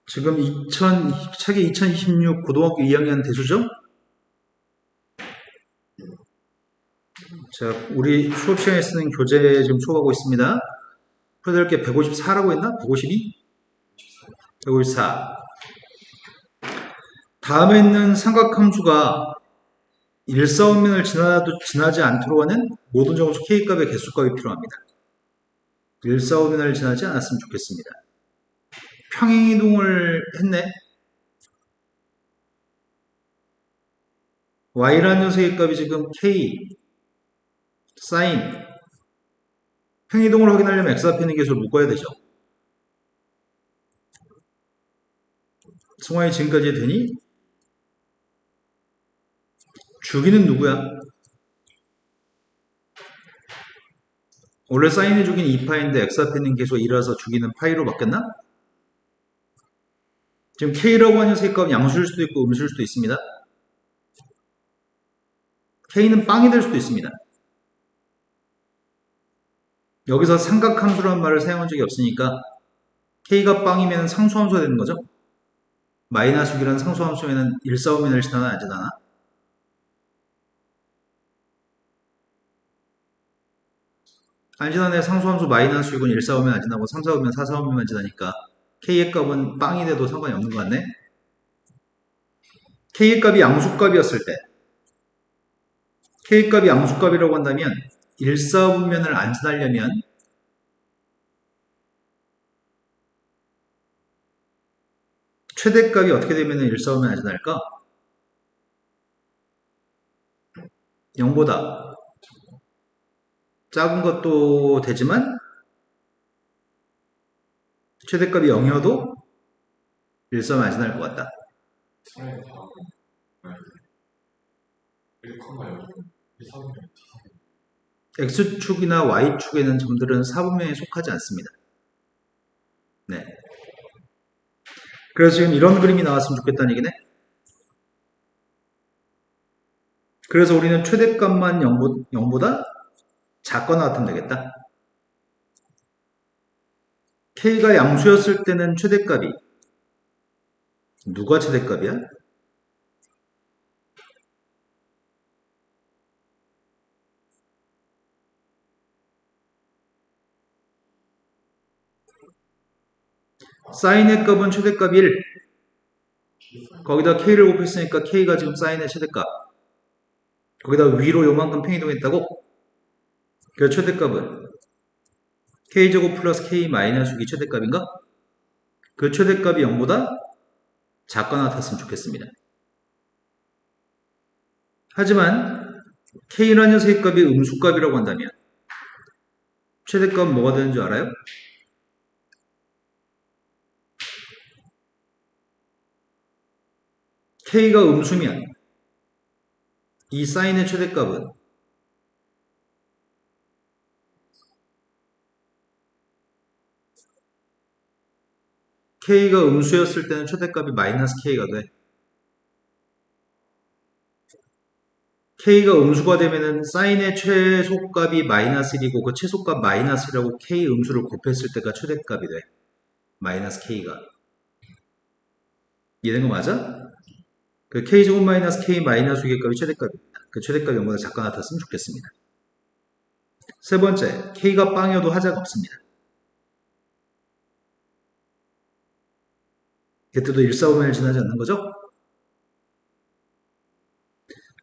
지금 책이 2026 고등학교 2학년 대수죠? 자, 우리 수업 시간에 쓰는 교재 지금 수업하고 있습니다. 풀어드릴 게 154라고 했나? 152? 154. 다음에 있는 삼각함수가 일사원면을 지나지 않도록 하는 모든 정수 K값의 개수값이 필요합니다. 일사원면을 지나지 않았으면 좋겠습니다. 평행이동을 했네. Y라는 녀석의 값이 지금 K, 사인, 평행이동을 확인하려면 X 앞에 있는 개수를 묶어야 되죠. 승화이 지금까지 되니? 주기는 누구야? 원래 사인의 주기는 2파인데 X 앞에 있는 개수가 2라서 주기는 파이로 바뀌었나? 지금 K라고 하는 녀석의 값은 양수일 수도 있고 음수일 수도 있습니다. K는 빵이 될 수도 있습니다. 여기서 삼각함수라는 말을 사용한 적이 없으니까 K가 빵이면 상수함수가 되는 거죠. 마이너스 6이라는 상수함수에는 일사오면을 지나나 안 지나나? 안 지나네. 상수함수 마이너스 6은 일사오면 안 지나고 3사오면 4사오면만 지나니까 K의 값은 빵이 돼도 상관이 없는 것 같네. K의 값이 양수값이었을 때 K의 값이 양수값이라고 한다면 일사분면을 안 지나려면 최대값이 어떻게 되면 일사분면 안 지날까? 0보다 작은 것도 되지만 최대값이 0이어도 일사분면 안 지날 것 같다. X축이나 Y축에는 점들은 사분면에 속하지 않습니다. 네. 그래서 지금 이런 그림이 나왔으면 좋겠다는 얘기네. 그래서 우리는 최대값만 0보다 작거나 같으면 되겠다. K가 양수였을 때는 최대값이 누가 최대값이야? 사인의 값은 최대값 1. 거기다 K를 곱했으니까 K가 지금 사인의 최대값. 거기다 위로 요만큼 평이동했다고? 그 최대값은 K제곱 플러스 K 마이너스 6이 최대값인가? 그 최대값이 0보다 작거나 같았으면 좋겠습니다. 하지만 K라는 녀석의 값이 음수값이라고 한다면 최대값은 뭐가 되는 줄 알아요? K가 음수면 이 사인의 최대값은 K가 음수였을 때는 최대값이 마이너스 K가 돼. K가 음수가 되면은 사인의 최소값이 마이너스 1이고 그 최소값 마이너스 1이라고 K 음수를 곱했을 때가 최대값이 돼. 마이너스 K가. 이해된 거 맞아? 그 K제곱 마이너스 K 마이너스 6의 값이 최대값입니다. 그 최대값이 0보다 작거나 같았으면 좋겠습니다. 세 번째, K가 빵이어도 하자가 없습니다. 그때도 일사분면을 지나지 않는 거죠?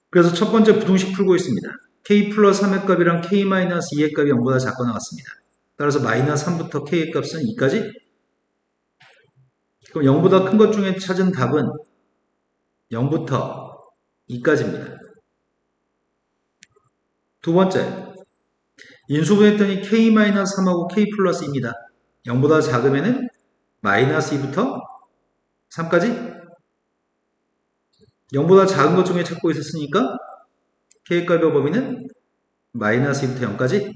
그래서 첫 번째 부등식 풀고 있습니다. K 플러스 3의 값이랑 K 마이너스 2의 값이 0보다 작거나 같습니다. 따라서 마이너스 3부터 K의 값은 2까지? 그럼 0보다 큰 것 중에 찾은 답은 0부터 2까지입니다. 두 번째, 인수분했더니 K-3하고 K 플러스 2입니다. 0보다 작으면은 마이너스 2부터 3까지? 0보다 작은 것 중에 찾고 있었으니까 K값의 범위는 마이너스 2부터 0까지?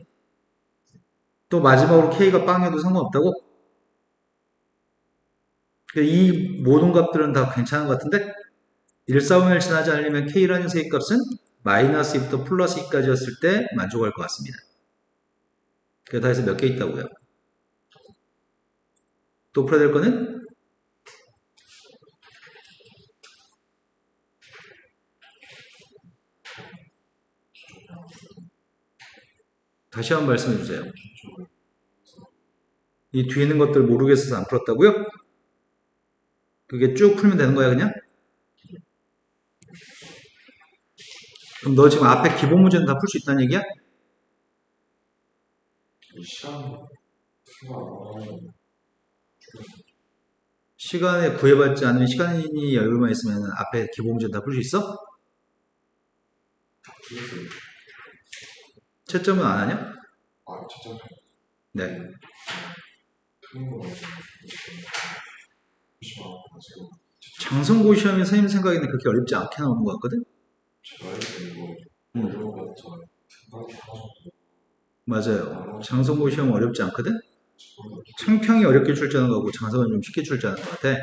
또 마지막으로 K가 빵이어도 상관없다고? 이 모든 값들은 다 괜찮은 것 같은데 일사분면을 지나지 않으려면 K라는 녀석의 값은 마이너스 2부터 플러스 2까지였을 때 만족할 것 같습니다. 그래서 다 해서 몇 개 있다고요? 또 풀어야 될 거는 다시 한번 말씀해 주세요. 이 뒤에 있는 것들 모르겠어서 안 풀었다고요? 그게 쭉 풀면 되는 거야, 그냥? 그럼 너 지금 앞에 기본 문제는 다 풀 수 있다는 얘기야? 시간에 구애받지 않으면 시간이 여유만 있으면 앞에 기본 문제는 다 풀 수 있어? 채점은 안 하냐? 네. 장성고 시험이 선생님 생각에는 그렇게 어렵지 않게 나오는 것 같거든? 맞아요. 장성고 시험 어렵지 않거든? 창평이 어렵게 출제하는 거고 장성은 좀 쉽게 출제하는 것 같아.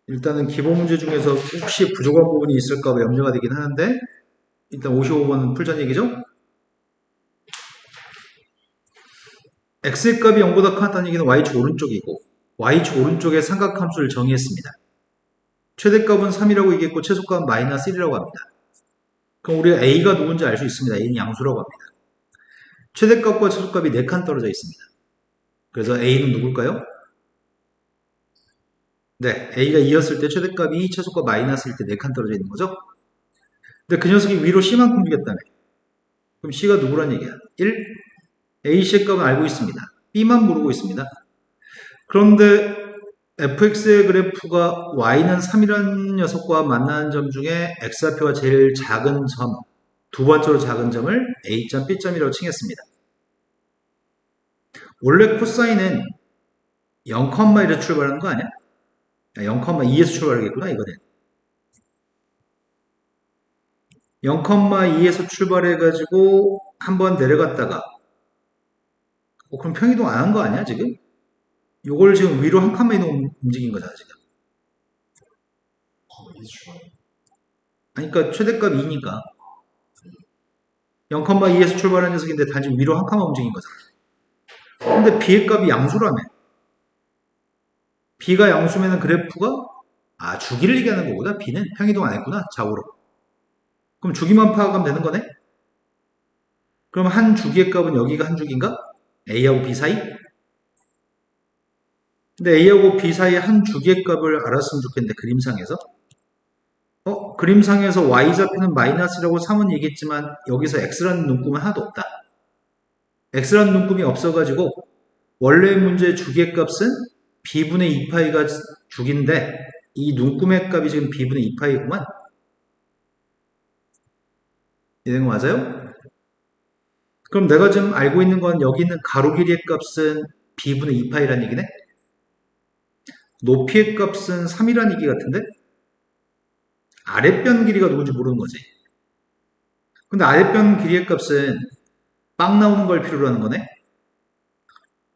일단은 기본 문제 중에서 혹시 부족한 부분이 있을까 봐 염려가 되긴 하는데 일단 55번은 풀자는 얘기죠? x의 값이 0보다 크다는 얘기는 y축 오른쪽이고 y축 오른쪽에 삼각함수를 정의했습니다. 최대값은 3이라고 얘기했고 최소값은 마이너스 1이라고 합니다. 그럼 우리가 a가 누군지 알 수 있습니다. a는 양수라고 합니다. 최대값과 최소값이 4칸 떨어져 있습니다. 그래서 a는 누굴까요? 네, a가 2였을 때 최대값이 2, 최소값 마이너스일 때 4칸 떨어져 있는 거죠. 근데 그 녀석이 위로 c만큼 움직였다며. 그럼 c가 누구란 얘기야? 1, a씨의 값은 알고 있습니다. b만 모르고 있습니다. 그런데 fx의 그래프가 y는 3이라는 녀석과 만나는 점 중에 x좌표가 제일 작은 점, 두 번째로 작은 점을 a점, b점이라고 칭했습니다. 원래 코사인은 0,1에서 출발하는 거 아니야? 0,2에서 출발하겠구나 이거는. 0,2에서 출발해가지고 한번 내려갔다가 그럼 평이동 안 한 거 아니야 지금? 요걸 지금 위로 한 칸만 움직인 거잖아 지금. 아니, 그러니까 최대값 2니까 0,2에서 출발한 녀석인데 단지 위로 한 칸만 움직인 거잖아. 근데 b의 값이 양수라며. b가 양수면은 그래프가 주기를 얘기하는 거구나. b는 평이동 안 했구나. 좌우로. 그럼 주기만 파악하면 되는 거네? 그럼 한 주기의 값은 여기가 한 주기인가? a하고 b 사이? 근데 a하고 b 사이 한 주기의 값을 알았으면 좋겠는데 그림상에서 그림상에서 y좌표는 마이너스라고 3은 얘기했지만 여기서 x라는 눈금은 하나도 없다. x라는 눈금이 없어가지고 원래 문제의 주기의 값은 b분의 2파이가 주기인데 이 눈금의 값이 지금 b분의 2파이구만. 이해된 거 맞아요? 그럼 내가 지금 알고 있는 건 여기 있는 가로 길이의 값은 b분의 2파이라는 얘기네? 높이의 값은 3이라는 얘기 같은데? 아랫변 길이가 누군지 모르는 거지. 근데 아랫변 길이의 값은 빵 나오는 걸 필요로 하는 거네?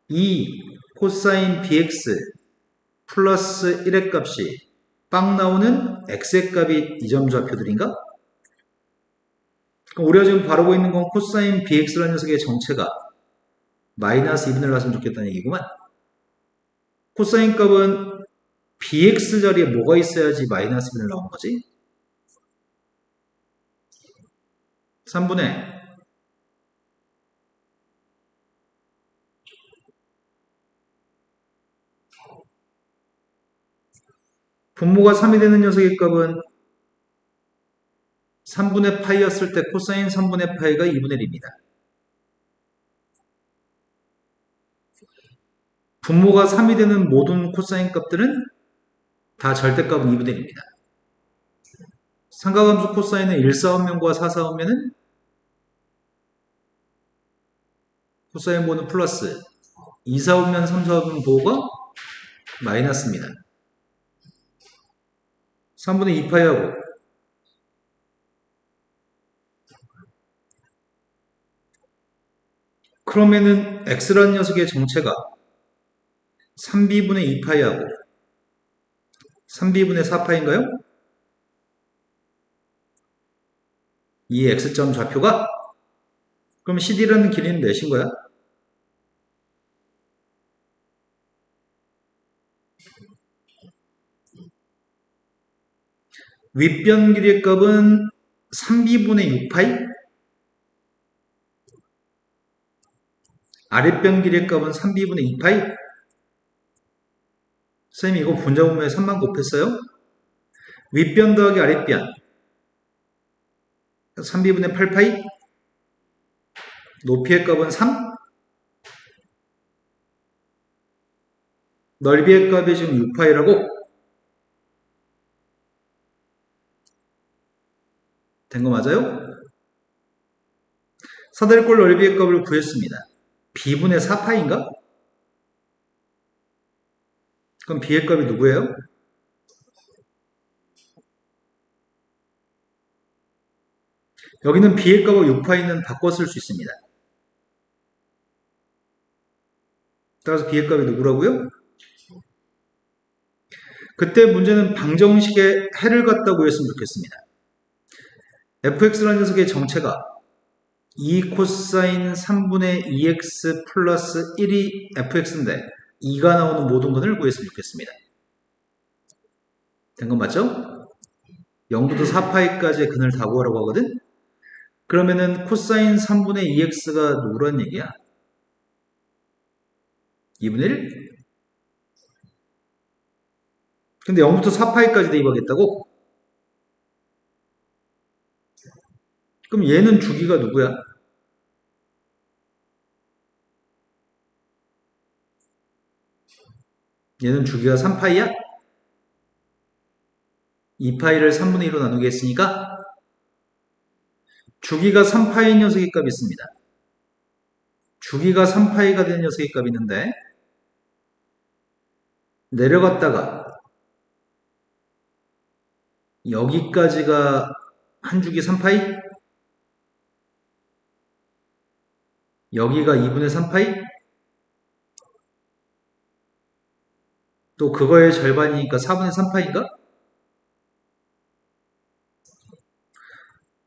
2 코사인 bx 플러스 1의 값이 빵 나오는 x의 값이 이 점 좌표들인가? 그럼 우리가 지금 바르고 있는 건 코사인 bx라는 녀석의 정체가 마이너스 2분의 1 나왔으면 좋겠다는 얘기구만. 코사인 값은 bx 자리에 뭐가 있어야지 마이너스 2분의 1 나오는 거지? 3분의 분모가 3이 되는 녀석의 값은 3분의 파이였을 때 코사인 3분의 파이가 2분의 1입니다. 분모가 3이 되는 모든 코사인 값들은 다 절대값은 2분의 1입니다. 삼각함수 코사인은 1사분면과 4사분면은 코사인 보는 플러스 2사분면, 3사분면 보호가 마이너스입니다. 3분의 2파이하고 그러면은 x라는 녀석의 정체가 3b분의 2파이하고 3b분의 4파인가요? 이 x점 좌표가 그럼 CD라는 길이는 몇인 거야? 윗변 길이의 값은 3b분의 6파이? 아랫변 길이의 값은 3b분의 2파이? 쌤이 이거 분자분모에 3만 곱했어요? 윗변 더하기 아랫변 3b분의 8파이? 높이의 값은 3? 넓이의 값이 지금 6파이라고? 된 거 맞아요? 사다리꼴 넓이의 값을 구했습니다. b분의 4파인가? 그럼 b의 값이 누구예요? 여기는 b의 값과 6파이는 바꿔 쓸 수 있습니다. 따라서 b의 값이 누구라고요? 그때 문제는 방정식에 해를 갖다 구했으면 좋겠습니다. fx라는 녀석의 정체가 2 코사인 3분의 2x 플러스 1이 fx인데 2가 나오는 모든 근을 구했으면 좋겠습니다. 된 건 맞죠? 0부터 4파이까지의 근을 다 구하라고 하거든? 그러면은 코사인 3분의 2x가 누구란 얘기야? 2분의 1? 근데 0부터 4파이까지 대입하겠다고? 그럼 얘는 주기가 누구야? 얘는 주기가 3파이야? 2파이를 3분의 1로 나누게 했으니까 주기가 3파이 녀석의 값이 있습니다. 주기가 3파이가 되는 녀석의 값이 있는데 내려갔다가 여기까지가 한 주기 3파이? 여기가 2분의 3파이? 또 그거의 절반이니까 4분의 3파이인가?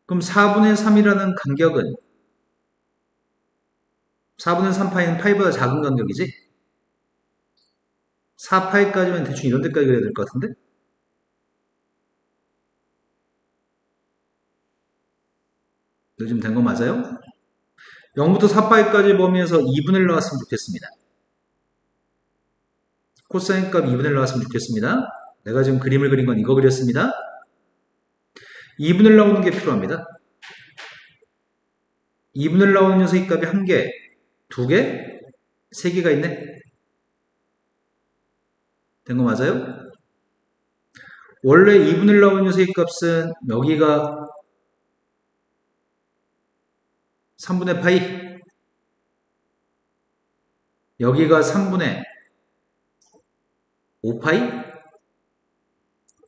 그럼 4분의 3이라는 간격은 4분의 3파이는 파이보다 작은 간격이지? 4파이까지면 대충 이런 데까지 그려야 될 것 같은데? 요즘 된 거 맞아요? 0부터 4파이까지 범위에서 2분의 1 나왔으면 좋겠습니다. 코사인 값 2분의 1 나왔으면 좋겠습니다. 내가 지금 그림을 그린 건 이거 그렸습니다. 2분의 1 나오는 게 필요합니다. 2분의 1 나오는 녀석의 값이 1개, 2개, 3개가 있네. 된 거 맞아요? 원래 2분의 1 나오는 녀석의 값은 여기가 3분의 파이, 여기가 3분의 5파이,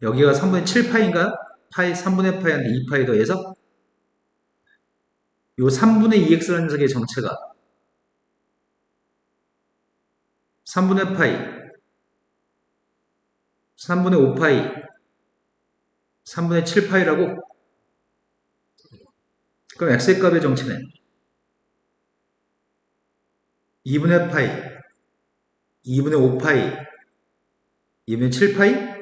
여기가 3분의 7파이인가? 파이, 3분의 파이한테 2파이 더해서 요 3분의 2x라는 녀석의 정체가 3분의 파이, 3분의 5파이, 3분의 7파이라고? 그럼 x의 값의 정체는 2분의 파이, 2분의 5파이, 2분의 7파이?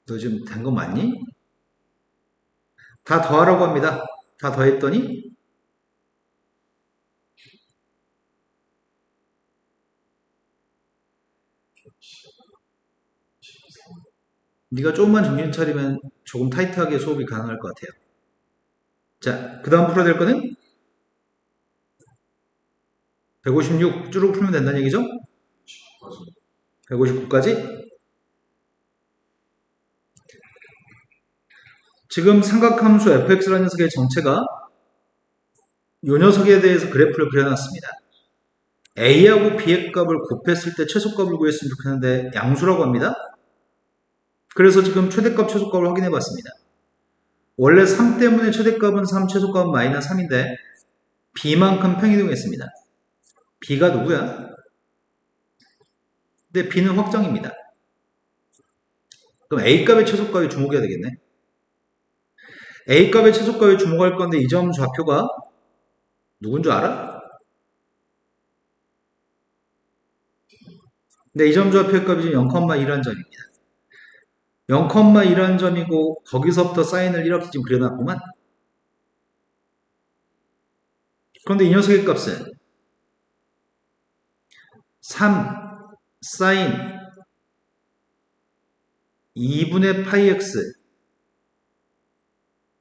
너 지금 된 거 맞니? 다 더하라고 합니다. 다 더했더니 네가 조금만 정신 차리면 조금 타이트하게 수업이 가능할 것 같아요. 자, 그 다음 풀어야 될 거는 156 쭉 풀면 된다는 얘기죠? 159까지? 지금 삼각함수 fx라는 녀석의 정체가 이 녀석에 대해서 그래프를 그려놨습니다. a하고 b의 값을 곱했을 때 최소값을 구했으면 좋겠는데 양수라고 합니다. 그래서 지금 최대값, 최소값을 확인해 봤습니다. 원래 3 때문에 최대값은 3, 최소값은 마이너스 3인데 b만큼 평이동했습니다. b가 누구야? 근데 b는 확정입니다. 그럼 a값의 최소값에 주목해야 되겠네. a값의 최소값에 주목할 건데 이 점 좌표가 누군 줄 알아? 근데 이 점 좌표의 값이 0,1한 점입니다. 0,1한 점이고 거기서부터 사인을 이렇게 지금 그려놨구만. 그런데 이 녀석의 값은 3 사인 2분의 파이 x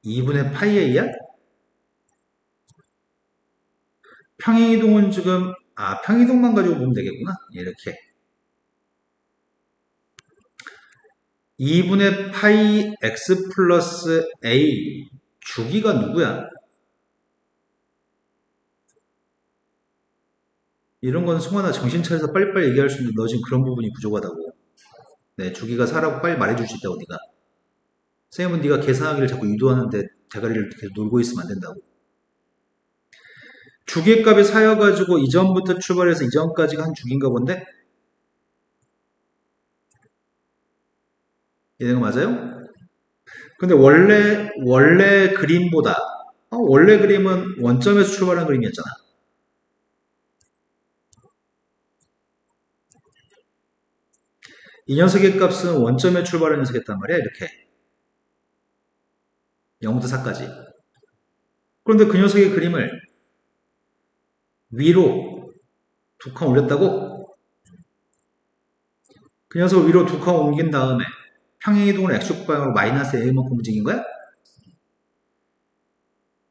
2분의 파이 a야? 평행이동은 지금 평행이동만 가지고 보면 되겠구나. 이렇게 2분의 파이 x 플러스 a 주기가 누구야? 이런 건 송하나 정신 차려서 빨리빨리 얘기할 수 있는데 너 지금 그런 부분이 부족하다고. 네, 주기가 4라고 빨리 말해줄 수 있다고 네가. 쌤은 네가 계산하기를 자꾸 유도하는데 대가리를 계속 놀고 있으면 안 된다고. 주기값이 4여가지고 이전부터 출발해서 이전까지가 한 주기인가 본데? 이런 거 맞아요? 근데 원래 그림보다 원래 그림은 원점에서 출발한 그림이었잖아. 이 녀석의 값은 원점에 출발한 녀석이었단 말이야. 이렇게 0부터 4까지. 그런데 그 녀석의 그림을 위로 두 칸 올렸다고? 그 녀석을 위로 두 칸 옮긴 다음에 평행이동을 x축 방향으로 마이너스 a만큼 움직인 거야?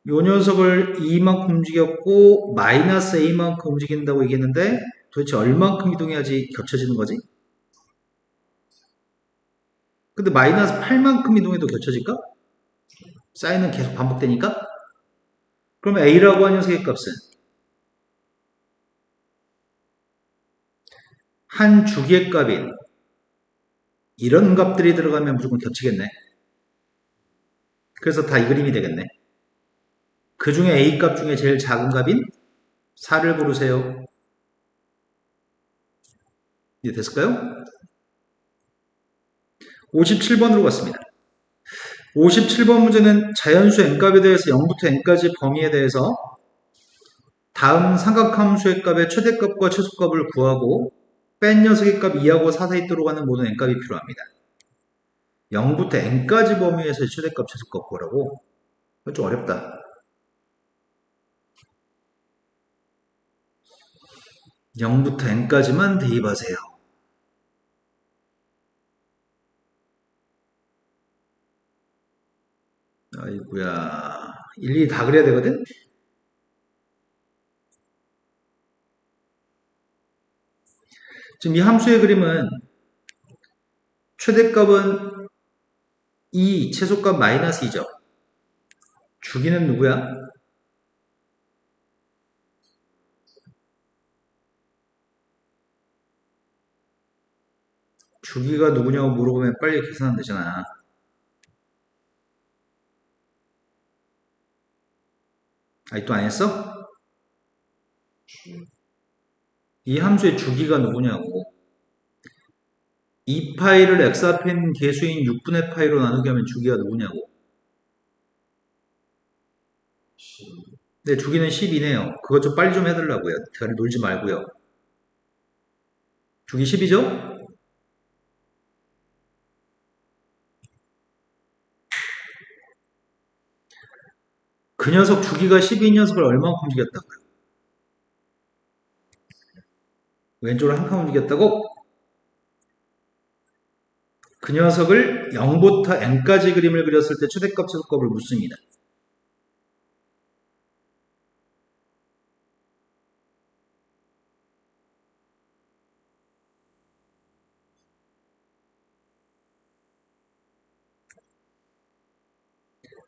요 녀석을 2만큼 움직였고 마이너스 a만큼 움직인다고 얘기했는데 도대체 얼만큼 이동해야지 겹쳐지는 거지? 근데 마이너스 8만큼 이동해도 겹쳐질까? 사인은 계속 반복되니까? 그러면 a라고 하는 녀석의 값은 한 주기의 값인 이런 값들이 들어가면 무조건 겹치겠네. 그래서 다 이 그림이 되겠네. 그 중에 a 값 중에 제일 작은 값인 4를 고르세요. 이제 됐을까요? 57번으로 갔습니다. 57번 문제는 자연수 n값에 대해서 0부터 n까지 범위에 대해서 다음 삼각함수의 값의 최대값과 최소값을 구하고 뺀 녀석의 값 2하고 4 사이 들어가는 모든 n값이 필요합니다. 0부터 n까지 범위에서 최대값, 최소값 구하라고? 이건 좀 어렵다. 0부터 n까지만 대입하세요. 아이구야. 일일이 다 그래야 되거든? 지금 이 함수의 그림은 최대값은 2, 최소값 마이너스 2죠. 주기는 누구야? 주기가 누구냐고 물어보면 빨리 계산하면 되잖아. 아직도 안 했어? 이 함수의 주기가 누구냐고. 2파이를 x 앞에 있는 개수인 6분의 파이로 나누게 하면 주기가 누구냐고. 네, 주기는 10이네요. 그것 좀 빨리 좀 해달라고요. 대가리 놀지 말고요. 주기 10이죠? 그 녀석 주기가 12인 녀석을 얼마만큼 움직였다고요? 왼쪽으로 한 칸 움직였다고? 그 녀석을 0부터 n까지 그림을 그렸을 때 최대값, 최소값을 묻습니다.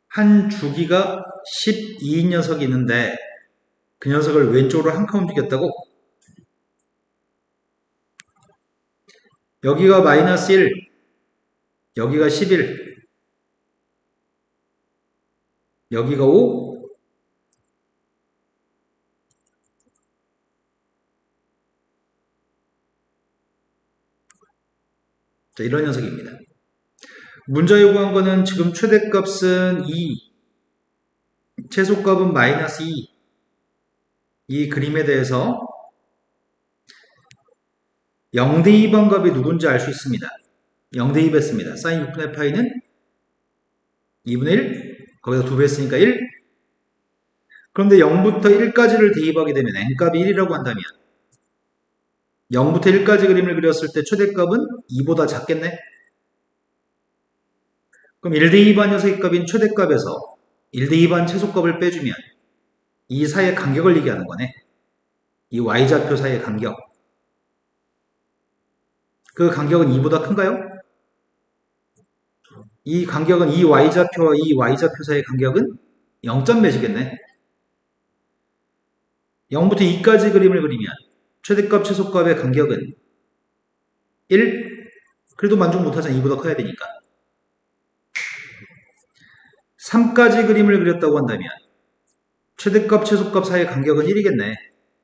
한 주기가 12인 녀석이 있는데 그 녀석을 왼쪽으로 한 칸 움직였다고? 여기가 마이너스 1, 여기가 11, 여기가 5, 자, 이런 녀석입니다. 문자 요구한 거는 지금 최대값은 2, 최소값은 마이너스 2. 이 그림에 대해서 0대2 반값이 누군지 알 수 있습니다. 0대2 했습니다. 사인 6분의 파이는 2분의 1, 거기다 2배 했으니까 1. 그런데 0부터 1까지를 대입하게 되면 n값이 1이라고 한다면 0부터 1까지 그림을 그렸을 때 최대값은 2보다 작겠네? 그럼 1대2반 녀석의 값인 최대값에서 1대2반 최소값을 빼주면 이 사이의 간격을 얘기하는 거네. 이 y좌표 사이의 간격. 그 간격은 2보다 큰가요? 이 간격은 이 y좌표와 이 y좌표 사이의 간격은 0점 매시겠네. 0부터 2까지 그림을 그리면 최대값, 최소값의 간격은 1? 그래도 만족 못하잖아. 2보다 커야 되니까. 3까지 그림을 그렸다고 한다면 최대값, 최소값 사이의 간격은 1이겠네.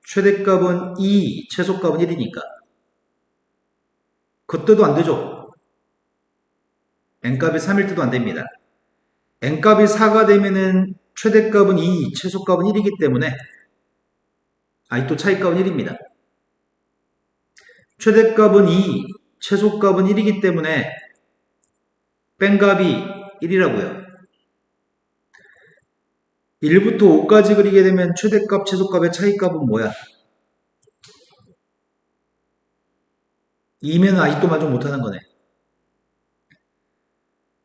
최대값은 2, 최소값은 1이니까. 그때도 안 되죠. n값이 3일 때도 안 됩니다. n값이 4가 되면은 최대값은 2, 최소값은 1이기 때문에 또 차이값은 1입니다. 최대값은 2, 최소값은 1이기 때문에 뺀 값이 1이라고요. 1부터 5까지 그리게 되면 최대값, 최소값의 차이값은 뭐야? 2면 아직도 만족 못하는 거네.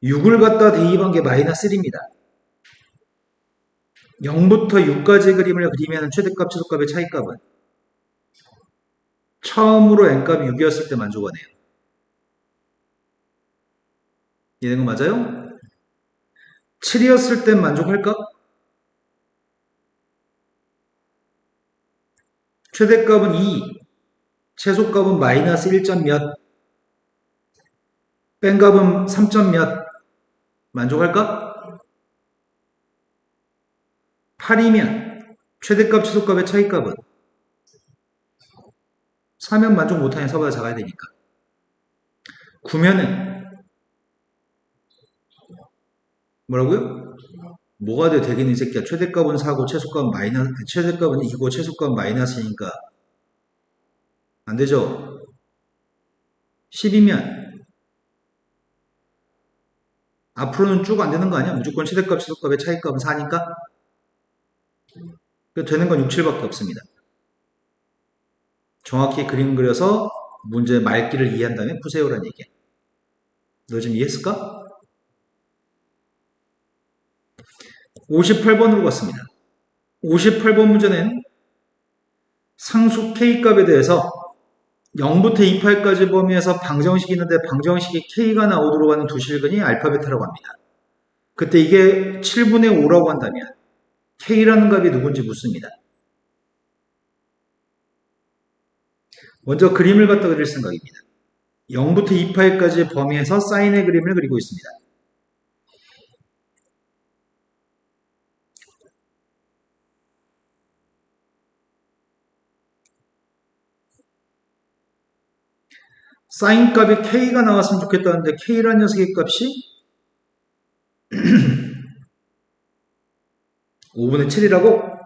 6을 갖다 대입한 게 마이너스 1입니다. 0부터 6까지 그림을 그리면 최대값, 최소값의 차이값은 처음으로 n값이 6이었을 때 만족하네요. 이해된 거 맞아요? 7이었을 땐 만족할까? 최대값은 2, 최소값은 마이너스 1점 몇, 뺀 값은 3점 몇, 만족할까? 8이면 최대값, 최소값의 차이값은 4면 만족 못하니 4보다 작아야 되니까. 9면은 뭐라고요? 뭐가 돼 되겠니 이 새끼야. 최대값은 4고 최소값은 마이너스, 최대값은 2고 최소값은 마이너스니까 안 되죠. 10이면 앞으로는 쭉 안 되는 거 아니야? 무조건 최대값, 최소값의 차이값은 4니까 되는 건 6, 7밖에 없습니다. 정확히 그림 그려서 문제 말기를 이해한 다음에 푸세요라는 얘기야. 너 지금 이해했을까? 58번으로 갔습니다. 58번 문제는 상수 K값에 대해서 0부터 28까지 범위에서 방정식이 있는데 방정식이 K가 나오도록 하는 두 실근이 알파, 베타라고 합니다. 그때 이게 7분의 5라고 한다면 K라는 값이 누군지 묻습니다. 먼저 그림을 갖다 그릴 생각입니다. 0부터 28까지 범위에서 사인의 그림을 그리고 있습니다. 사인 값이 K가 나왔으면 좋겠다는데 K라는 녀석의 값이 5분의 7이라고?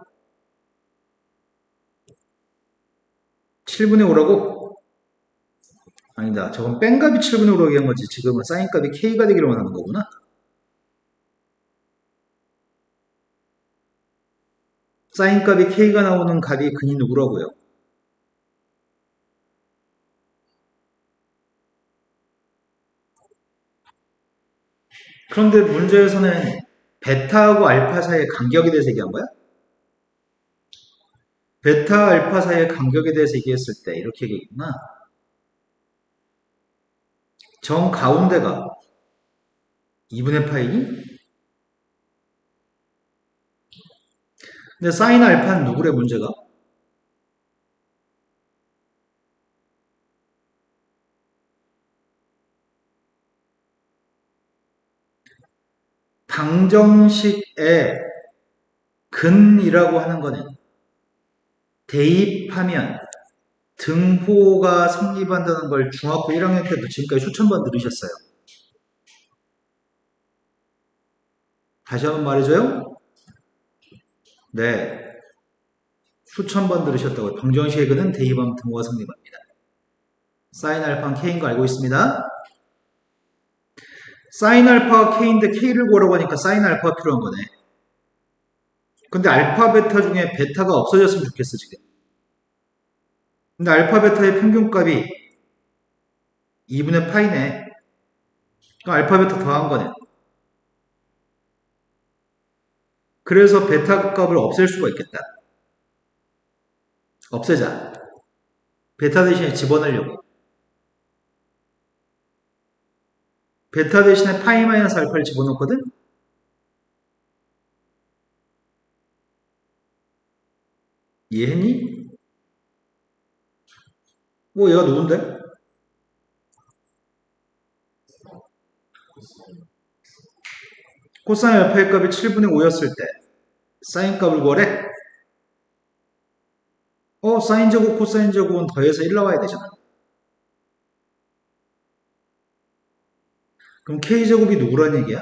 7분의 5라고? 아니다. 저건 뺀 값이 7분의 5라고 얘기한 거지. 지금은 사인 값이 K가 되기로만 하는 거구나. 사인 값이 K가 나오는 값이 근이 누구라고요? 그런데 문제에서는 베타하고 알파 사이의 간격에 대해서 얘기한 거야? 베타, 알파 사이의 간격에 대해서 얘기했을 때 이렇게 얘기했구나. 정 가운데가 2분의 파이니? 근데 사인 알파는 누구래 문제가? 방정식의 근이라고 하는 거는 대입하면 등호가 성립한다는 걸 중학교 1학년 때부터 지금까지 수천 번 들으셨어요. 다시 한번 말해줘요? 네. 수천 번 들으셨다고요. 방정식의 근은 대입하면 등호가 성립합니다. 사인 알파는 K인 거 알고 있습니다. 사인 알파가 K인데 K를 구하라고 하니까 사인 알파가 필요한 거네. 근데 알파, 베타 중에 베타가 없어졌으면 좋겠어, 지금. 근데 알파, 베타의 평균값이 2분의 파이네. 그럼 알파, 베타 더한 거네. 그래서 베타 값을 없앨 수가 있겠다. 없애자. 베타 대신에 집어넣으려고. 베타 대신에 파이 마이너스 알파를 집어넣거든? 이해했니? 얘가 누군데? 코사인 알파의 값이 7분의 5였을 때 사인 값을 구하래? 사인 제곱, 코사인 제곱은 더해서 1 나와야 되잖아. 그럼 K제곱이 누구란 얘기야?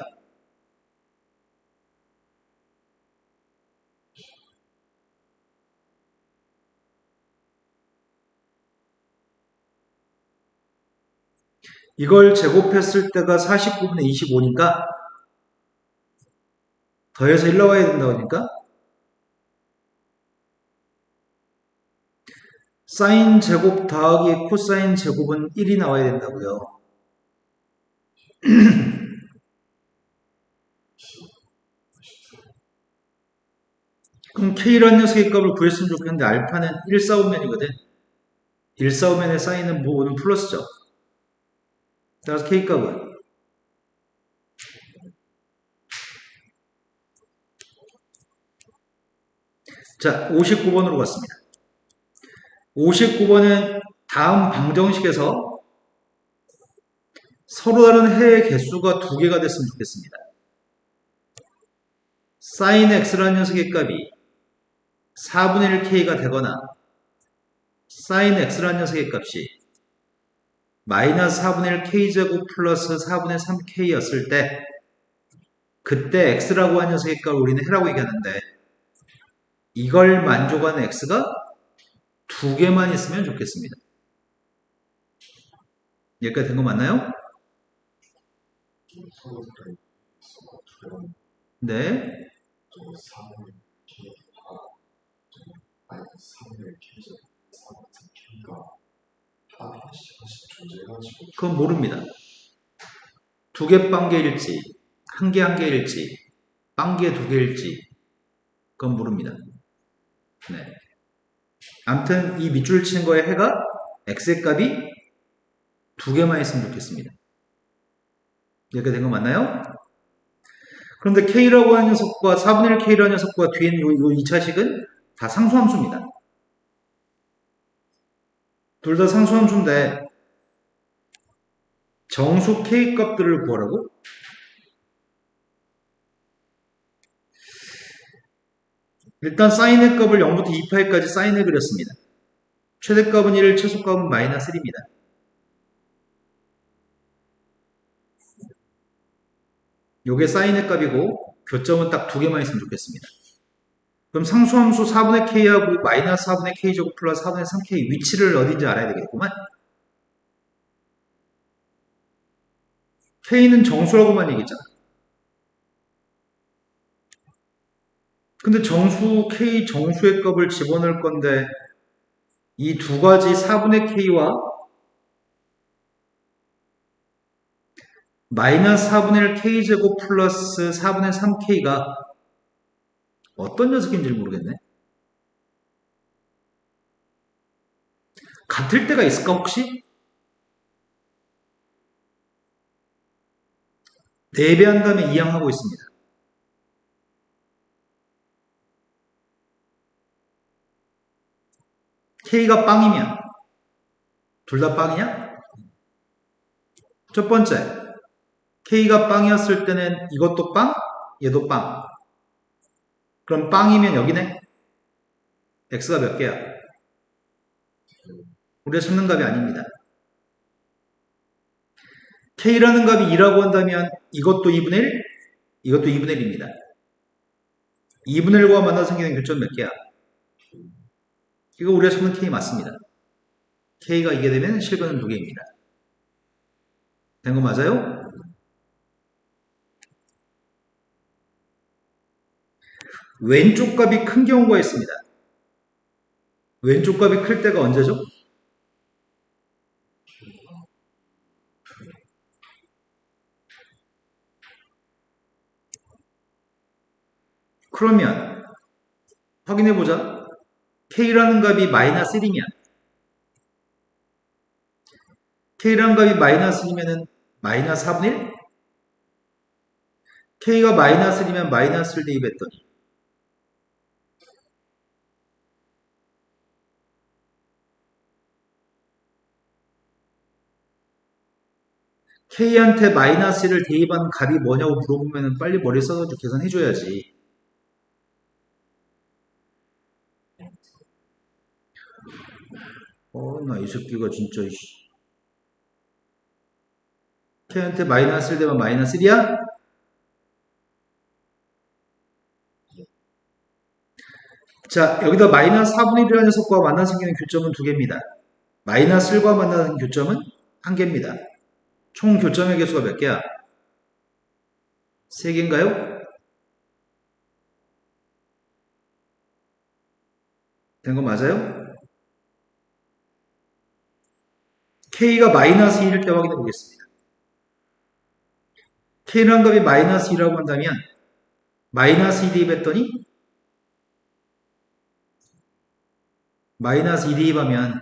이걸 제곱했을 때가 49분의 25니까 더해서 1 나와야 된다고 하니까 사인 제곱 더하기 코사인 제곱은 1이 나와야 된다고요. 그럼 K라는 녀석의 값을 구했으면 좋겠는데 알파는 1사분면이거든. 1사분면의 사인은 뭐는 플러스죠. 따라서 K 값은 자 59번으로 갔습니다. 59번은 다음 방정식에서 서로 다른 해의 개수가 2개가 됐으면 좋겠습니다. sin x라는 녀석의 값이 4분의 1k가 되거나 sin x라는 녀석의 값이 마이너스 4분의 1k제곱 플러스 4분의 3k였을 때 그때 x라고 하는 녀석의 값을 우리는 해라고 얘기하는데 이걸 만족하는 x가 2개만 있으면 좋겠습니다. 여기까지 된 거 맞나요? 네. 그건 모릅니다. 2개 빵개일지, 1개 1개일지, 빵개 2개일지, 그건 모릅니다. 네. 아무튼 이 밑줄을 치는 거에 해가 x의 값이 2개만 있으면 좋겠습니다. 이렇게 된 거 맞나요? 그런데 k라고 하는 녀석과 4분의 1k라는 녀석과 뒤에 있는 이 2차식은 다 상수함수입니다. 둘 다 상수함수인데 정수 k 값들을 구하라고? 일단 사인의 값을 0부터 2파이까지 사인을 그렸습니다. 최대값은 1, 최소값은 마이너스 1입니다. 요게 사인의 값이고 교점은 딱 2개만 있으면 좋겠습니다. 그럼 상수함수 4분의 k하고 마이너스 4분의 k제곱 플러스 4분의 3k 위치를 어딘지 알아야 되겠구만. k는 정수라고만 얘기했잖아. 근데 정수 k 정수의 값을 집어넣을 건데 이 두 가지 4분의 k와 마이너스 4분의 1 k제곱 플러스 4분의 3k가 어떤 녀석인지 모르겠네. 같을 때가 있을까 혹시? 4배한 다음에 이항하고 있습니다. k가 빵이면 둘 다 빵이냐? 첫 번째, k가 빵이었을 때는 이것도 빵, 얘도 빵. 그럼 빵이면 여기네? x가 몇 개야? 우리가 찾는 값이 아닙니다. k라는 값이 2라고 한다면 이것도 2분의 1, 이것도 2분의 1입니다. 2분의 1과 만나서 생기는 교점 몇 개야? 이거 우리가 찾는 k 맞습니다. k가 이게 되면 실근은 2개입니다. 된 거 맞아요? 왼쪽 값이 큰 경우가 있습니다. 왼쪽 값이 클 때가 언제죠? 그러면 확인해보자. K라는 값이 마이너스 1이면 K라는 값이 마이너스 1이면 마이너스 4분의 1? K가 마이너스 1이면 마이너스를 대입했더니 K한테 마이너스 1을 대입한 값이 뭐냐고 물어보면 빨리 머리 써가지고 계산해줘야지. 나 이 새끼가 진짜, K한테 마이너스 1 되면 마이너스 1이야? 자, 여기다 마이너스 4분의 1이라는 녀석과 만나 생기는 교점은 두 개입니다. 마이너스 1과 만나는 교점은 한 개입니다. 총 교점의 개수가 몇 개야? 세 개인가요? 된 거 맞아요? K가 마이너스 1일 때 확인해 보겠습니다. K라는 값이 마이너스 2라고 한다면 마이너스 2 대입했더니 마이너스 2 대입하면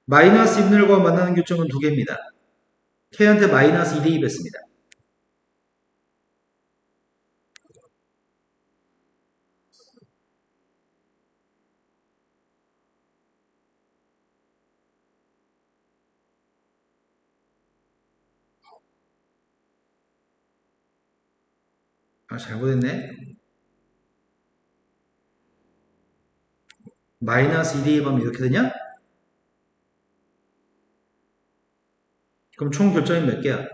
마이너스 2분의 1과 만나는 교점은 두 개입니다. K한테 마이너스 2 대입했습니다. 잘못했네. 마이너스 2 대입하면 이렇게 되냐? 그럼 총 교점이 몇 개야?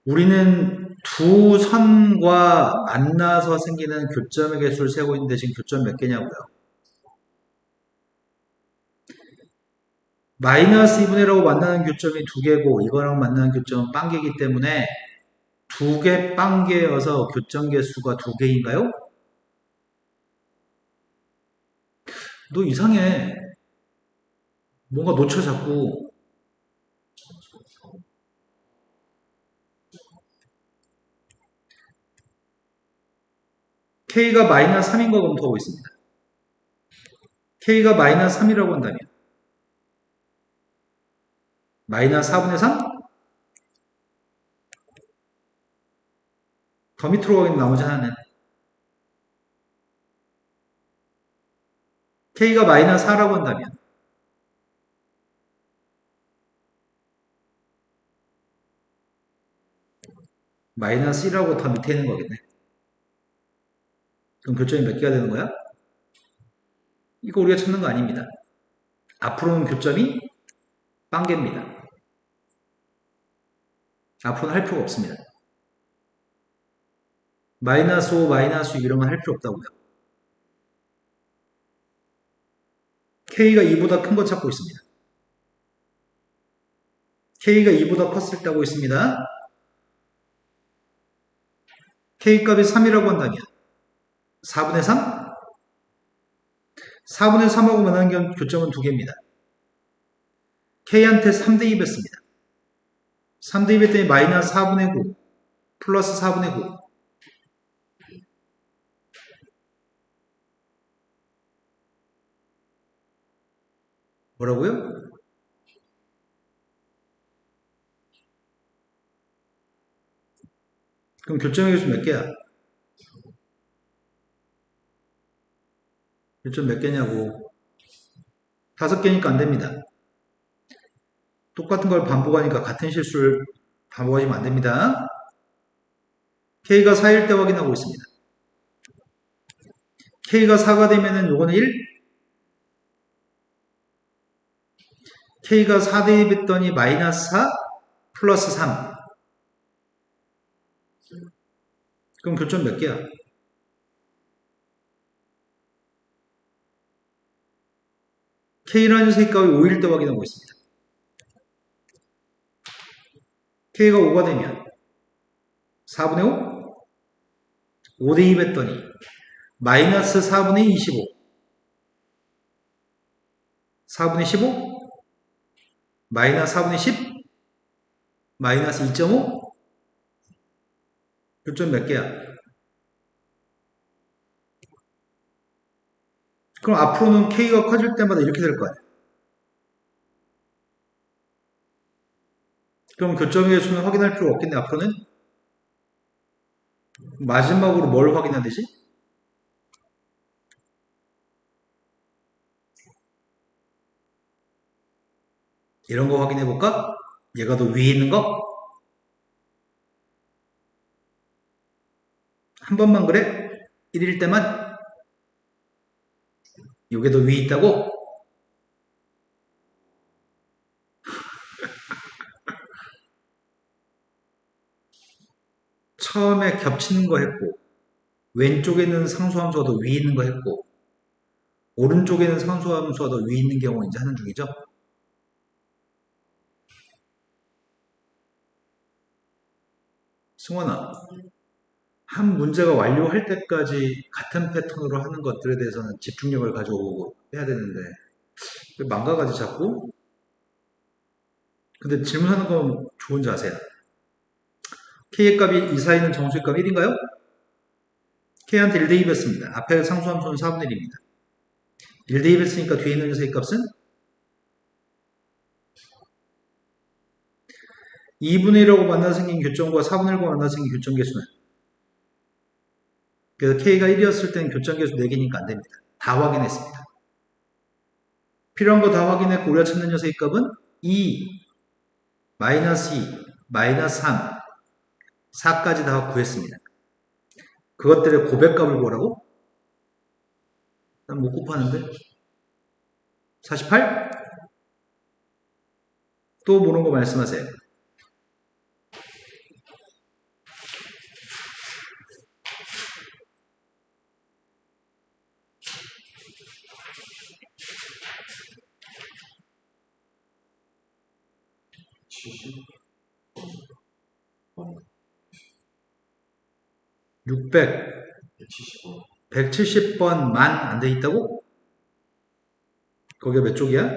우리는 두 선과 만나서 생기는 교점의 개수를 세고 있는데 지금 교점 몇 개냐고요? 마이너스 2분의 1하고 만나는 교점이 두 개고 이거랑 만나는 교점은 빵개이기 때문에 두 개 빵개여서 교점 개수가 두 개인가요? 너 이상해. 뭔가 놓쳐 자꾸. K가 마이너스 3인 거 검토하고 있습니다. K가 마이너스 3이라고 한다면 마이너스 4분의 3? 더 밑으로 가겠네 나머지 하나는. K가 마이너스 4라고 한다면 마이너스 1하고 더 밑에 있는 거겠네. 그럼 교점이 몇 개가 되는 거야? 이거 우리가 찾는 거 아닙니다. 앞으로는 교점이 빵개입니다. 앞으로는 할 필요가 없습니다. 마이너스 5, 마이너스 6 이런 건 할 필요 없다고요. K가 2보다 큰 거 찾고 있습니다. K가 2보다 컸을 때 하고 있습니다. K 값이 3이라고 한다면 4분의 3? 4분의 3하고 만나는 교점은 두 개입니다. K한테 3 대입했습니다. 3 대입했더니 마이너스 4분의 9 플러스 4분의 9 뭐라고요? 그럼 교점의 개수 몇 개야? 교점 몇 개냐고. 5개니까 안 됩니다. 똑같은 걸 반복하니까 같은 실수를 반복하시면 안 됩니다. K가 4일 때 확인하고 있습니다. K가 4가 되면은 요거는 1? K가 4 대입했더니 마이너스 4 플러스 3. 그럼 교점 몇 개야? K라는 색값이 5일 때 확인하고 있습니다. K가 5가 되면 4분의 5? 5대 2 했더니 마이너스 4분의 25. 4분의 15? 마이너스 4분의 10? 마이너스 2.5? 교점 몇 개야? 그럼 앞으로는 K가 커질 때마다 이렇게 될 거야. 그럼 교점의 수는 확인할 필요 없겠네, 앞으로는? 마지막으로 뭘 확인해야 되지? 이런 거 확인해 볼까? 얘가 더 위에 있는 거? 한 번만 그래? 1일 때만? 요게 더 위에 있다고? 처음에 겹치는 거 했고, 왼쪽에 있는 상수함수가 더 위에 있는 거 했고, 오른쪽에 있는 상수함수가 더 위에 있는 경우 이제 하는 중이죠. 승원아, 한 문제가 완료할 때까지 같은 패턴으로 하는 것들에 대해서는 집중력을 가지고 해야 되는데 왜 망가가지 자꾸? 근데 질문하는 건 좋은 자세야. K의 값이 이 사이는 정수의 값 1인가요? K한테 1대 2 뺐습니다. 앞에 상수함수는 4분의 1입니다. 1대 2 뺐으니까 뒤에 있는 녀석의 값은 2분의 1하고 만나 생긴 교점과 4분의 1과 만나 생긴 교점 개수는, 그래서 K가 1이었을 때는 교점 개수 4개니까 안 됩니다. 다 확인했습니다. 필요한 거 다 확인했고 우리가 찾는 녀석의 값은 2, 마이너스 2, 마이너스 3, 4까지 다 구했습니다. 그것들의 고백값을 구하라고? 난 못 곱하는데? 48? 또 모르는 거 말씀하세요. 어, 600, 170원, 170번만 안 돼 있다고? 거기가 몇 쪽이야?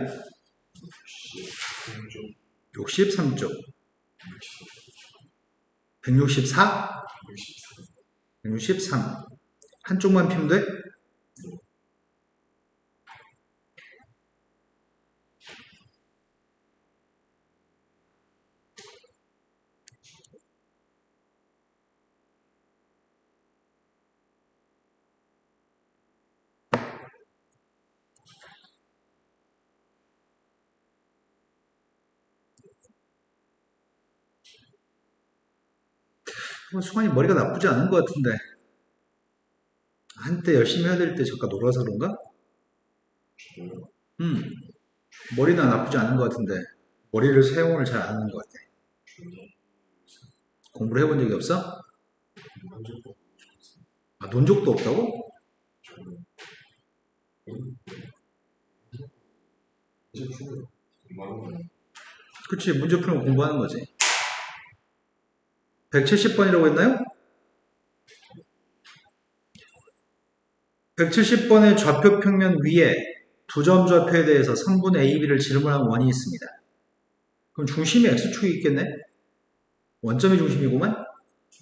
63쪽. 164? 163. 한쪽만 피면 돼? 수관이 머리가 나쁘지 않은 것 같은데. 한때 열심히 해야 될 때 잠깐 놀아서 그런가? 머리는 나쁘지 않은 것 같은데 머리를 사용을 잘 안 하는 것 같아. 공부를 해본 적이 없어? 아, 논 적도 없다고? 그치, 문제 풀면 공부하는 거지. 170번이라고 했나요? 170번의 좌표 평면 위에 두 점 좌표에 대해서 3분의 AB를 질문한 원이 있습니다. 그럼 중심이 X축이 있겠네? 원점이 중심이구만?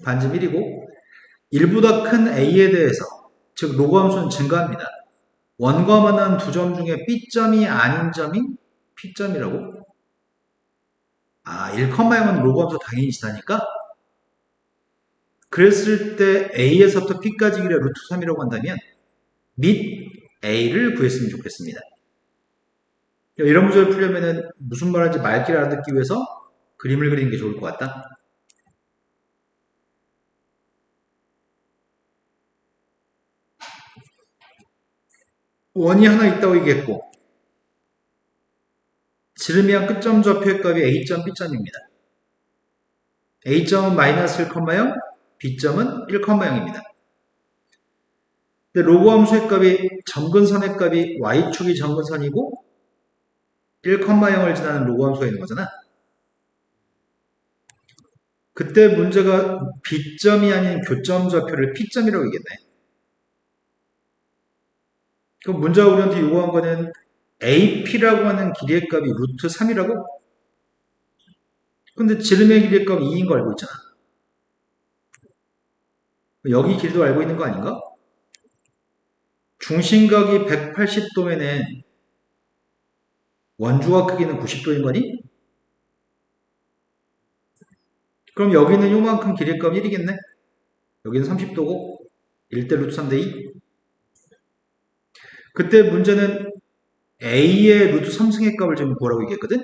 반점 1이고 1보다 큰 A에 대해서, 즉 로그함수는 증가합니다. 원과 만난 두 점 중에 B점이 아닌 점이 P점이라고? 아, 1,0은 로그함수 당연히 지나니까? 그랬을 때 A에서부터 P까지 길이가 루트 3이라고 한다면 및 A를 구했으면 좋겠습니다. 이런 문제를 풀려면 무슨 말인지 맑게 알아듣기 위해서 그림을 그리는 게 좋을 것 같다. 원이 하나 있다고 얘기했고 지름이한 끝점 좌표의 값이 A점, B점입니다. A점은 마이너스 1,0, B점은 1,0입니다. 근데 로그 함수의 값이 점근선의 값이 Y축이 점근선이고 1,0을 지나는 로그 함수가 있는 거잖아. 그때 문제가 B점이 아닌 교점 좌표를 P점이라고 얘기했네. 그럼 문제가 우리한테 요구한 거는 AP라고 하는 길이의 값이 루트 3이라고? 근데 지름의 길이의 값 2인 거 알고 있잖아. 여기 길이도 알고 있는 거 아닌가? 중심각이 180도면은 원주각 크기는 90도인 거니? 그럼 여기는 요만큼 길이의 값 1이겠네? 여기는 30도고 1대 루트 3대 2. 그때 문제는 A의 루트 3승의 값을 지금 구하라고 얘기했거든?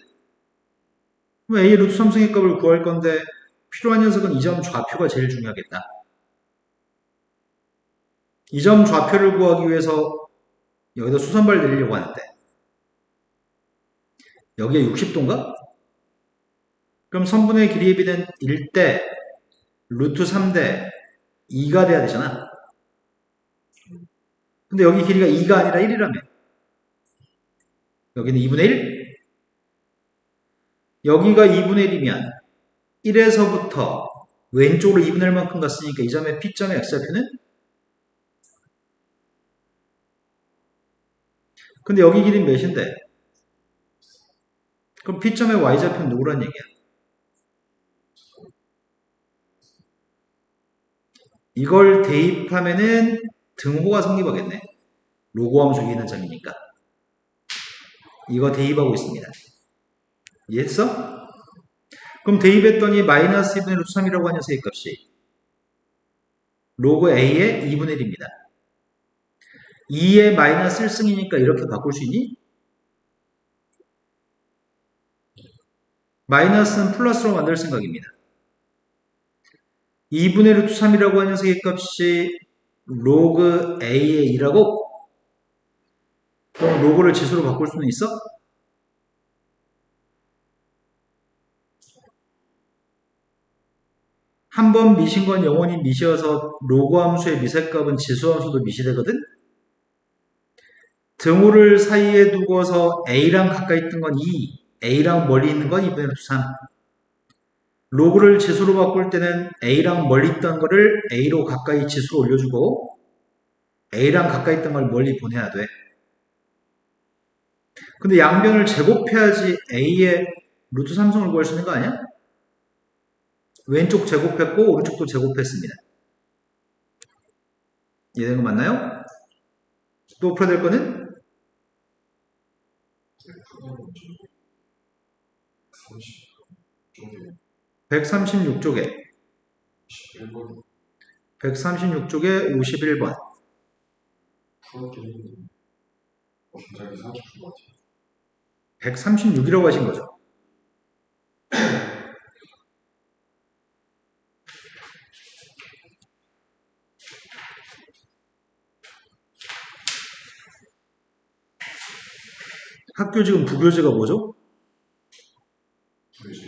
그럼 A의 루트 3승의 값을 구할 건데 필요한 녀석은 이 점 좌표가 제일 중요하겠다. 이 점 좌표를 구하기 위해서 여기다 수선발 내리려고 하는데 여기에 60도인가? 그럼 선분의 길이의 비는 1대 루트 3대 2가 돼야 되잖아. 근데 여기 길이가 2가 아니라 1이라며. 여기는 2분의 1? 여기가 2분의 1이면 1에서부터 왼쪽으로 2분의 1만큼 갔으니까 이 점의 P점의 X좌표는? 근데 여기 길이는 몇인데? 그럼 P점의 Y좌표는 누구란 얘기야? 이걸 대입하면은 등호가 성립하겠네. 로고함수 이기는 점이니까. 이거 대입하고 있습니다. 이해했어? 그럼 대입했더니 마이너스 2분의 루트 3이라고 하는 녀석의 값이 로그 A의 2분의 1입니다. 2의 마이너스 1승이니까 이렇게 바꿀 수 있니? 마이너스는 플러스로 만들 생각입니다. 2분의 루트 3이라고 하는 녀석의 값이 로그 A의 2라고? 그럼 로그를 지수로 바꿀 수는 있어? 한 번 미신 건 영원히 미시여서 로그 함수의 미세값은 지수 함수도 미시되거든? 등호를 사이에 두고서 A랑 가까이 있던 건 2, A랑 멀리 있는 건 2분의 루트 3. 로그를 지수로 바꿀 때는 A랑 멀리 있던 거를 A로 가까이 지수로 올려주고 A랑 가까이 있던 걸 멀리 보내야 돼. 근데 양변을 제곱해야지 A의 루트 3승을 구할 수 있는 거 아니야? 왼쪽 제곱했고 오른쪽도 제곱했습니다. 이해된 거 맞나요? 또 풀어야 될 거는 136쪽에 11번 136쪽에 51번 풀었긴 했는데 굉장히 이상하게 풀것 같아요. 136이라고 하신 거죠. 학교 지금 부교재가 뭐죠? 그래서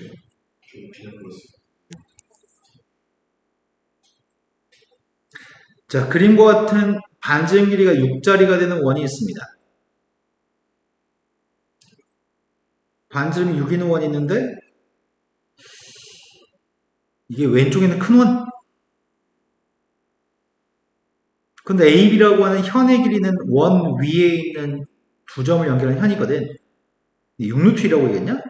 비는 거였어요. 자, 그림과 같은 반지름 길이가 6짜리가 되는 원이 있습니다. 반지름이 6 있는 원이 있는데 이게 왼쪽에는 큰 원. 근데 AB라고 하는 현의 길이는 원 위에 있는 두 점을 연결한 현이거든. 6루트라고 얘기했냐?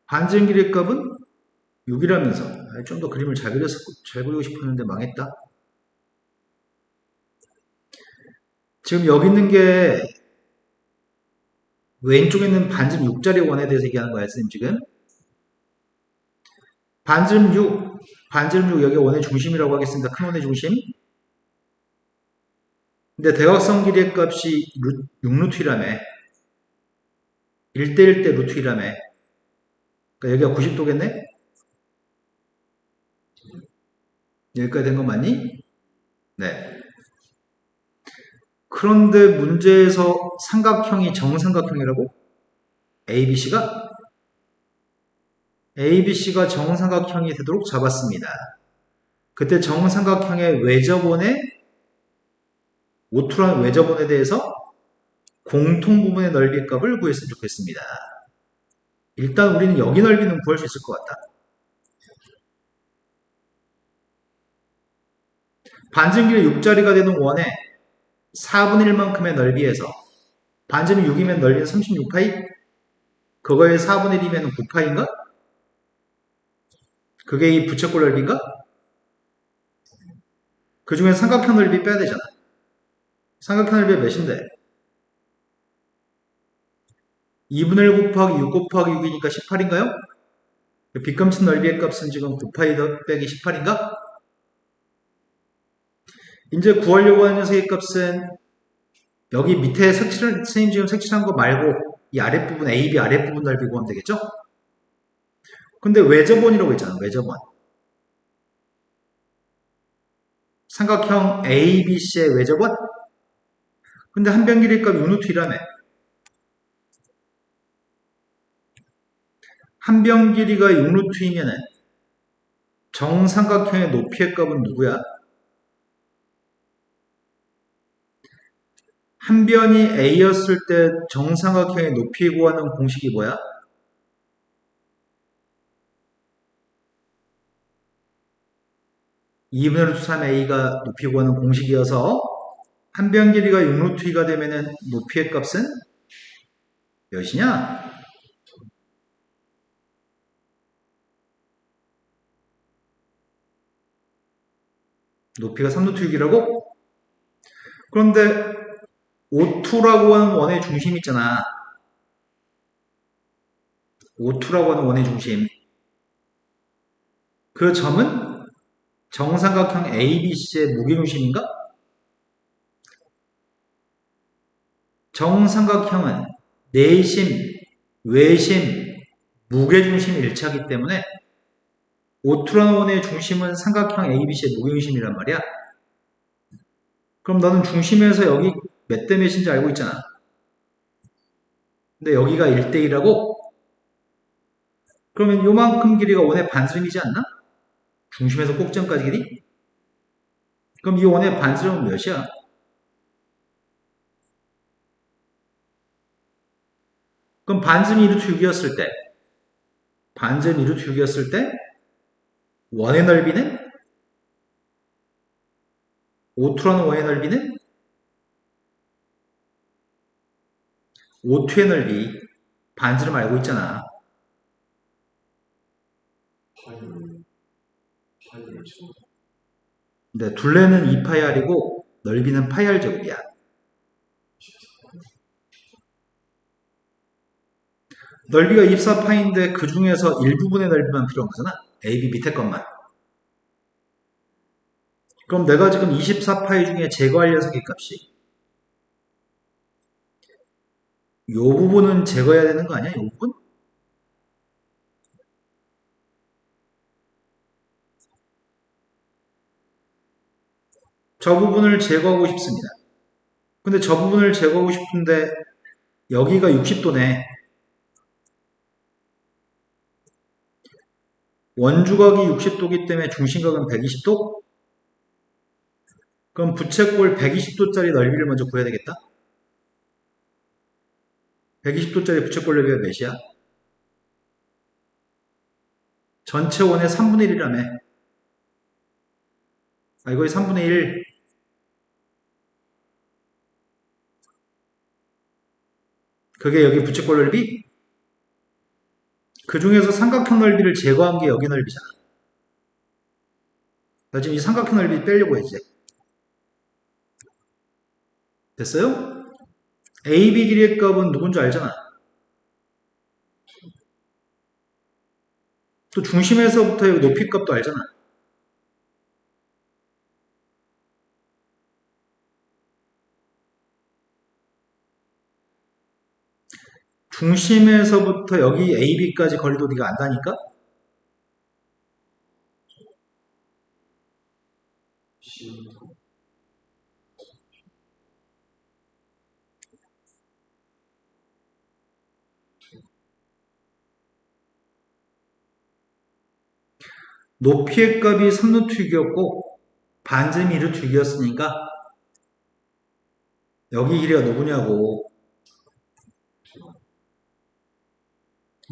반지름 길이의 값은 6이라면서 좀 더 그림을 잘 그리고 싶었는데 망했다. 지금 여기 있는 게 왼쪽에 있는 반지름 6짜리 원에 대해서 얘기하는 거야, 선생님 지금. 반지름 6, 반지름 6 여기 원의 중심이라고 하겠습니다. 큰 원의 중심. 근데 대각선 길이의 값이 6루트이라며. 1대1 대 루트이라며. 그러니까 여기가 90도겠네? 여기까지 된 거 맞니? 네. 그런데 문제에서 삼각형이 정삼각형이라고? ABC가? ABC가 정삼각형이 되도록 잡았습니다. 그때 정삼각형의 외접원의 오투라는 외접원에 대해서 공통 부분의 넓이 값을 구했으면 좋겠습니다. 일단 우리는 여기 넓이는 구할 수 있을 것 같다. 반증 길이 6자리가 되는 원의 4분의 1만큼의 넓이에서 반증이 6이면 넓이는 36파이? 그거의 4분의 1이면 9파이인가? 그게 이 부채꼴 넓이인가? 그 중에 삼각형 넓이 빼야 되잖아. 삼각형 넓이 몇인데? 2분의 1 곱하기 6 곱하기 6이니까 18인가요? 빗감친 넓이의 값은 지금 9파이 빼기 18인가? 이제 구하려고 하는 녀석의 값은 여기 밑에 선생님 지금 색칠한 거 말고 이 아랫부분 AB 아랫부분 넓이 구하면 되겠죠? 근데 외접원이라고 했잖아. 외접원. 삼각형 ABC의 외접원? 근데 한 변 길이 값 유니트이라며. 한 변 길이가 유니트이면은 정삼각형의 높이의 값은 누구야? 한 변이 A였을 때 정삼각형의 높이 구하는 공식이 뭐야? (2분의 루트 3a가) 높이 구하는 공식이어서 한 변 길이가 6루트2가 되면은 높이의 값은 몇이냐? 높이가 3루트 6이라고? 그런데 O2라고 하는 원의 중심 있잖아. O2라고 하는 원의 중심. 그 점은 정삼각형 ABC의 무게중심인가? 정삼각형은 내심, 외심, 무게중심 일치하기 때문에 O2라는 원의 중심은 삼각형 ABC의 무게중심이란 말이야. 그럼 너는 중심에서 여기 몇 대 몇인지 알고 있잖아. 근데 여기가 1대1하고 그러면 요만큼 길이가 원의 반스름이지 않나? 중심에서 꼭지점까지 길이? 그럼 이 원의 반스름은 몇이야? 그럼 반스름이 루트 6이었을 때 반스름이 루트 6이었을 때 원의 넓이는? O2라는 원의 넓이는? O2의 넓이 반스름 알고 있잖아. 파이를 치는 근데 둘레는 2파이r이고 넓이는 파이r 제곱이야. 넓이가 24파인데 그 중에서 일부분의 넓이만 필요한 거잖아. AB 밑에 것만. 그럼 내가 지금 24파이 중에 제거할 녀석의 값이 이 부분은 제거해야 되는 거 아니야? 이 부분? 저 부분을 제거하고 싶습니다. 근데 저 부분을 제거하고 싶은데 여기가 60도네. 원주각이 60도기 때문에 중심각은 120도? 그럼 부채꼴 120도짜리 넓이를 먼저 구해야 되겠다. 120도짜리 부채꼴 넓이가 몇이야? 전체 원의 3분의 1이라며. 아, 이거의 3분의 1. 그게 여기 부채꼴 넓이? 그 중에서 삼각형 넓이를 제거한 게 여기 넓이잖아. 나 지금 이 삼각형 넓이 빼려고 했지. 됐어요? AB 길이의 값은 누군지 알잖아. 또 중심에서부터 여기 높이 값도 알잖아. 중심에서부터 여기 AB까지 거리도 네가 안다니까? C 높이의 값이 3루트 6이었고 반지름이 2루트 6이었으니까 여기 길이가 누구냐고.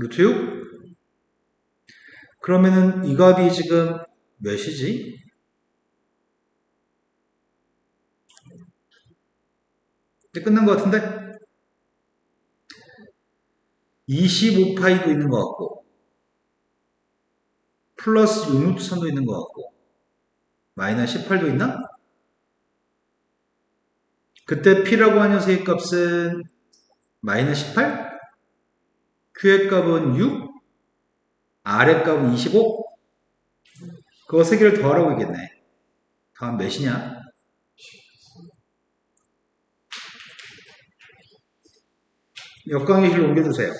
루트 6? 그러면은 이 값이 지금 몇이지? 이제 끝난 것 같은데? 25파이도 있는 것 같고 플러스 6루트 3도 있는 것 같고 마이너스 18도 있나? 그때 P라고 하는 녀석의 값은 마이너스 18? Q의 값은 6? R의 값은 25? 그거 세 개를 더하라고 있겠네. 다음 몇이냐? 역광의 실로 옮겨주세요.